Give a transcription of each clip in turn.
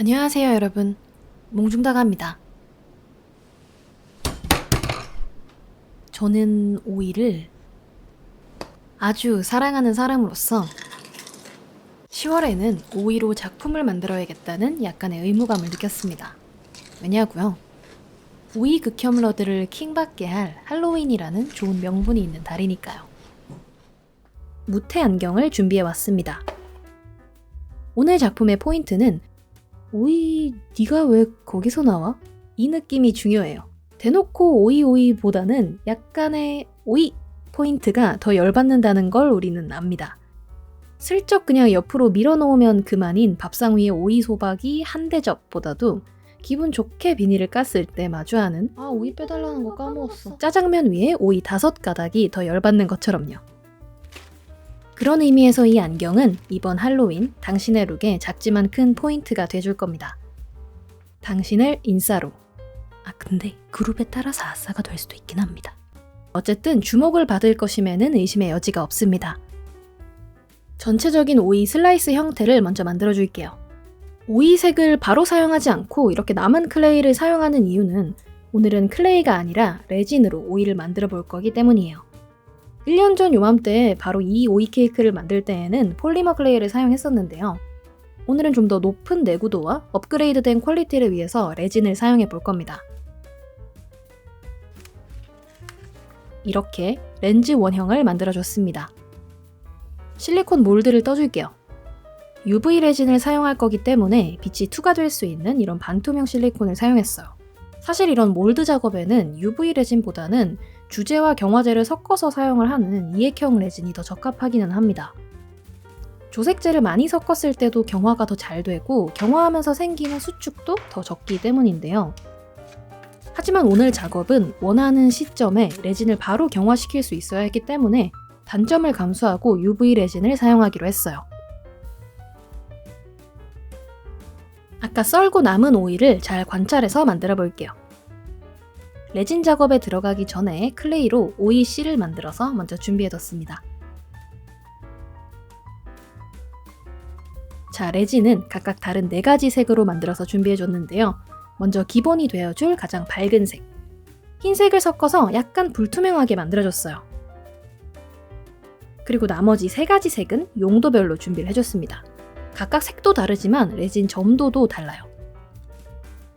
안녕하세요 여러분, 몽중다가입니다. 저는 오이를 아주 사랑하는 사람으로서 10월에는 오이로 작품을 만들어야겠다는 약간의 의무감을 느꼈습니다. 왜냐고요? 오이 극혐러들을 킹받게 할 할로윈이라는 좋은 명분이 있는 달이니까요. 무태 안경을 준비해왔습니다. 오늘 작품의 포인트는 오이, 네가 왜 거기서 나와? 이 느낌이 중요해요. 대놓고 오이보다는 약간의 오이 포인트가 더 열받는다는 걸 우리는 압니다. 슬쩍 그냥 옆으로 밀어놓으면 그만인 밥상 위에 오이 소박이 한 대접보다도 기분 좋게 비닐을 깠을 때 마주하는 오이 빼달라는 거 까먹었어. 짜장면 위에 오이 5가닥이 더 열받는 것처럼요. 그런 의미에서 이 안경은 이번 할로윈 당신의 룩에 작지만 큰 포인트가 돼줄 겁니다. 당신을 인싸로. 근데 그룹에 따라서 아싸가 될 수도 있긴 합니다. 어쨌든 주목을 받을 것임에는 의심의 여지가 없습니다. 전체적인 오이 슬라이스 형태를 먼저 만들어줄게요. 오이 색을 바로 사용하지 않고 이렇게 남은 클레이를 사용하는 이유는 오늘은 클레이가 아니라 레진으로 오이를 만들어 볼 거기 때문이에요. 1년 전 요맘때 바로 이 오이 케이크를 만들 때에는 폴리머 클레이를 사용했었는데요. 오늘은 좀 더 높은 내구도와 업그레이드된 퀄리티를 위해서 레진을 사용해 볼 겁니다. 이렇게 렌즈 원형을 만들어줬습니다. 실리콘 몰드를 떠줄게요. UV 레진을 사용할 거기 때문에 빛이 투과될 수 있는 이런 반투명 실리콘을 사용했어요. 사실 이런 몰드 작업에는 UV 레진보다는 주제와 경화제를 섞어서 사용을 하는 이액형 레진이 더 적합하기는 합니다. 조색제를 많이 섞었을 때도 경화가 더 잘 되고 경화하면서 생기는 수축도 더 적기 때문인데요. 하지만 오늘 작업은 원하는 시점에 레진을 바로 경화시킬 수 있어야 했기 때문에 단점을 감수하고 UV 레진을 사용하기로 했어요. 아까 썰고 남은 오이를 잘 관찰해서 만들어 볼게요. 레진 작업에 들어가기 전에 클레이로 오이 씨를 만들어서 먼저 준비해뒀습니다. 자, 레진은 각각 다른 4가지 색으로 만들어서 준비해줬는데요. 먼저 기본이 되어줄 가장 밝은 색. 흰색을 섞어서 약간 불투명하게 만들어줬어요. 그리고 나머지 3가지 색은 용도별로 준비를 해줬습니다. 각각 색도 다르지만 레진 점도도 달라요.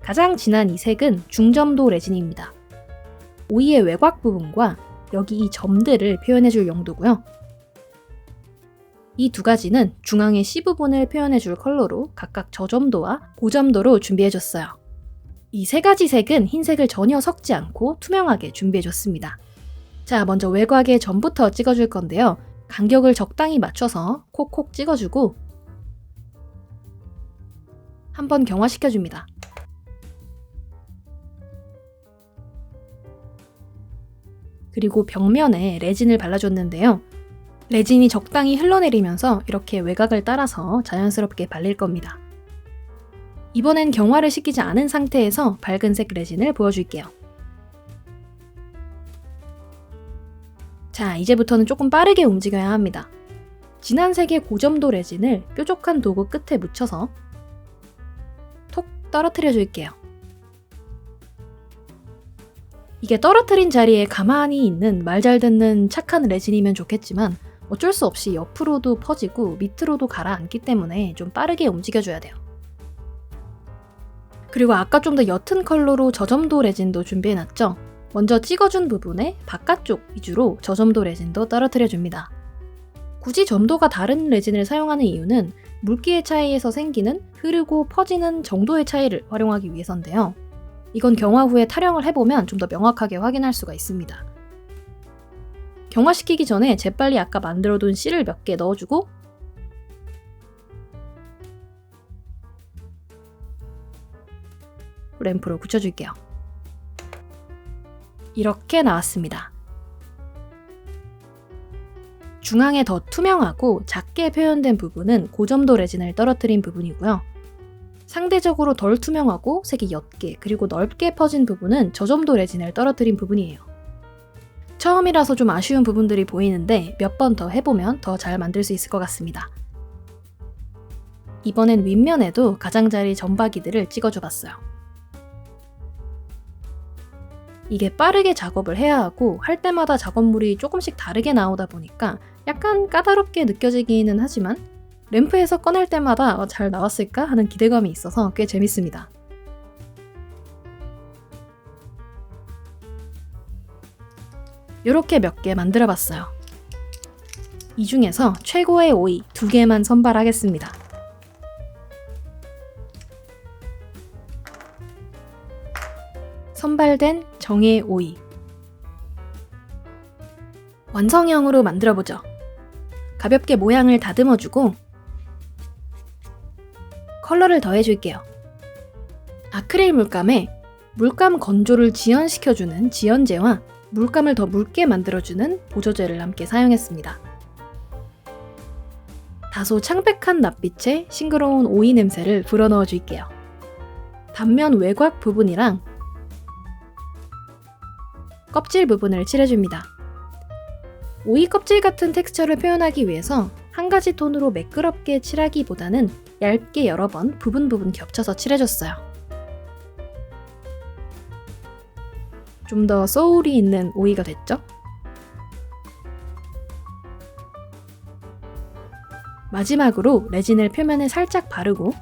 가장 진한 이 색은 중점도 레진입니다. 오이의 외곽 부분과 여기 이 점들을 표현해줄 용도고요. 이 2가지는 중앙의 C 부분을 표현해줄 컬러로 각각 저점도와 고점도로 준비해줬어요. 이 3가지 색은 흰색을 전혀 섞지 않고 투명하게 준비해줬습니다. 자, 먼저 외곽에 점부터 찍어줄 건데요. 간격을 적당히 맞춰서 콕콕 찍어주고 한번 경화시켜줍니다. 그리고 벽면에 레진을 발라줬는데요. 레진이 적당히 흘러내리면서 이렇게 외곽을 따라서 자연스럽게 발릴 겁니다. 이번엔 경화를 시키지 않은 상태에서 밝은색 레진을 보여줄게요. 자, 이제부터는 조금 빠르게 움직여야 합니다. 진한 색의 고점도 레진을 뾰족한 도구 끝에 묻혀서 톡 떨어뜨려 줄게요. 이게 떨어뜨린 자리에 가만히 있는 말 잘 듣는 착한 레진이면 좋겠지만 어쩔 수 없이 옆으로도 퍼지고 밑으로도 가라앉기 때문에 좀 빠르게 움직여줘야 돼요. 그리고 아까 좀 더 옅은 컬러로 저점도 레진도 준비해놨죠? 먼저 찍어준 부분에 바깥쪽 위주로 저점도 레진도 떨어뜨려줍니다. 굳이 점도가 다른 레진을 사용하는 이유는 물기의 차이에서 생기는 흐르고 퍼지는 정도의 차이를 활용하기 위해서인데요. 이건 경화 후에 타령을 해보면 좀 더 명확하게 확인할 수가 있습니다. 경화시키기 전에 재빨리 아까 만들어둔 씨를 몇 개 넣어주고 램프로 붙여줄게요. 이렇게 나왔습니다. 중앙에 더 투명하고 작게 표현된 부분은 고점도 레진을 떨어뜨린 부분이고요. 상대적으로 덜 투명하고 색이 옅게 그리고 넓게 퍼진 부분은 저점도 레진을 떨어뜨린 부분이에요. 처음이라서 좀 아쉬운 부분들이 보이는데 몇 번 더 해보면 더 잘 만들 수 있을 것 같습니다. 이번엔 윗면에도 가장자리 점박이들을 찍어줘봤어요. 이게 빠르게 작업을 해야 하고 할 때마다 작업물이 조금씩 다르게 나오다 보니까 약간 까다롭게 느껴지기는 하지만 램프에서 꺼낼 때마다 잘 나왔을까 하는 기대감이 있어서 꽤 재밌습니다. 이렇게 몇 개 만들어 봤어요. 이 중에서 최고의 오이 2개만 선발하겠습니다. 선발된 정의 오이. 완성형으로 만들어보죠. 가볍게 모양을 다듬어주고 컬러를 더해줄게요. 아크릴 물감에 물감 건조를 지연시켜주는 지연제와 물감을 더 묽게 만들어주는 보조제를 함께 사용했습니다. 다소 창백한 낯빛에 싱그러운 오이 냄새를 불어넣어 줄게요. 단면 외곽 부분이랑 껍질 부분을 칠해줍니다. 오이 껍질 같은 텍스처를 표현하기 위해서 한 가지 톤으로 매끄럽게 칠하기보다는 얇게 여러 번 부분 겹쳐서 칠해줬어요. 좀 더 소울이 있는 오이가 됐죠? 마지막으로 레진을 표면에 살짝 바르고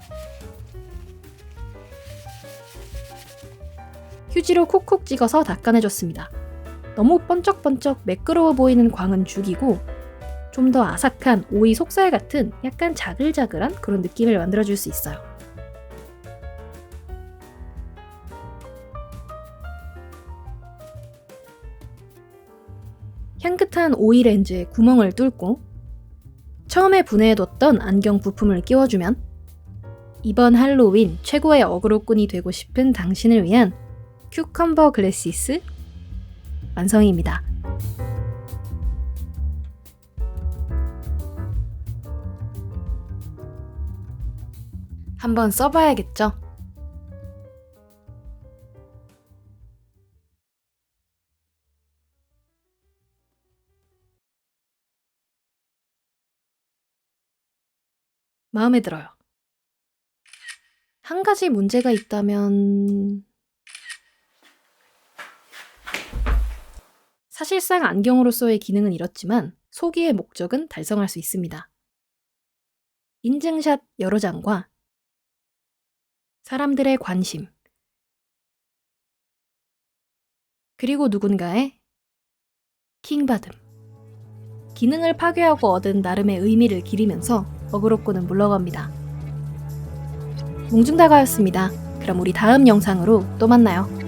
휴지로 콕콕 찍어서 닦아내줬습니다. 너무 번쩍번쩍 매끄러워 보이는 광은 죽이고 좀 더 아삭한 오이 속살 같은 약간 자글자글한 그런 느낌을 만들어줄 수 있어요. 향긋한 오이 렌즈에 구멍을 뚫고 처음에 분해해뒀던 안경 부품을 끼워주면 이번 할로윈 최고의 어그로꾼이 되고 싶은 당신을 위한 큐컴버 글래시스 완성입니다. 한번 써봐야겠죠? 마음에 들어요. 한 가지 문제가 있다면 사실상 안경으로서의 기능은 이렇지만 소기의 목적은 달성할 수 있습니다. 인증샷 여러 장과 사람들의 관심 그리고 누군가의 킹받음 기능을 파괴하고 얻은 나름의 의미를 기리면서 어그로꾼은 물러갑니다. 몽중다가였습니다. 그럼 우리 다음 영상으로 또 만나요.